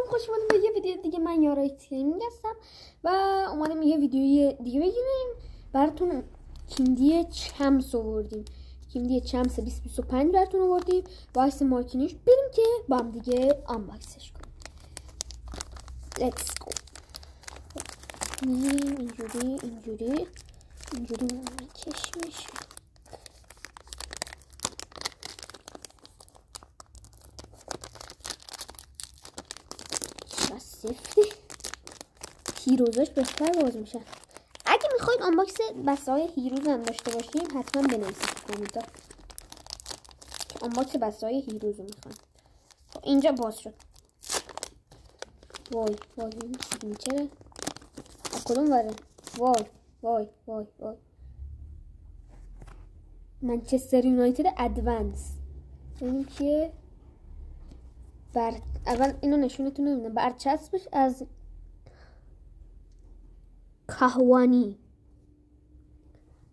خوش اومدیم به یه ویدیو دیگه. من یارای تیمینگ هستم و اومدیم یه ویدیو دیگه بگیریم براتون. کیندی چمس آوردیم، کیندی چمس 2025 براتون آوردیم. وایس مارکینیش بریم که با هم دیگه آنباکسش کنیم. لیتس گو. میریم اینجوری میکشیمش. سفته هیروزاش بهتر باز میشن. اگه میخواید آنباکس بسته های هیروز هم داشته باشیم حتما بنویسید تو کامنت ها که آنباکس بسته های هیروز رو میخوان. اینجا باز شد. وای این سیگنیچره کدوم وره. وای منچستر یونایتد ادوانس. این که اول اینو نشونتون نمیدم. برچسبش از کاهوانی،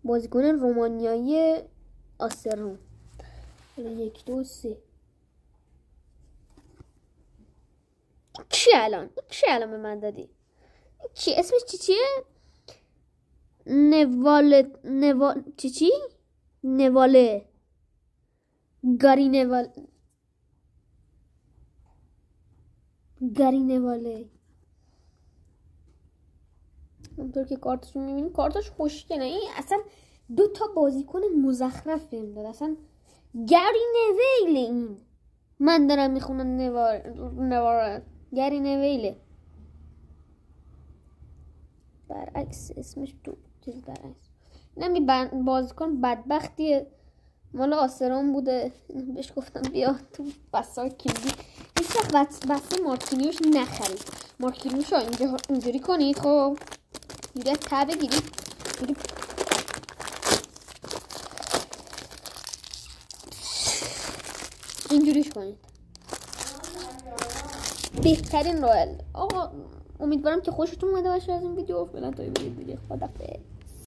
بازیکن رومانیایی آسرون. 1 2 3 چی الان به من دادی؟ چی اسمش چیه؟ نواله گارینواله. همونطور که کارتش رو میبینید کارتش خوشگله. این اصلا 2 تا بازیکن مزخرف بهم داد. اصلا گارینواله. این من دارم میخونم نوار گارینواله. برعکس اسمش تو چیز برعکس. اینم بازیکن بدبختیه مال آسرون بوده. بهش گفتم بیا تو بسای کیندی. هیچ وقت بسته مارکینیوش نخرید. مارکینیوش رو اینجوری کنید. خب یه تا بگیرید اینجوریش کنید. بهترین راه. آقا امیدوارم که خوشتون اومده باشه از این ویدیو. فعلا تا ویدیو دیگه. خدافظ.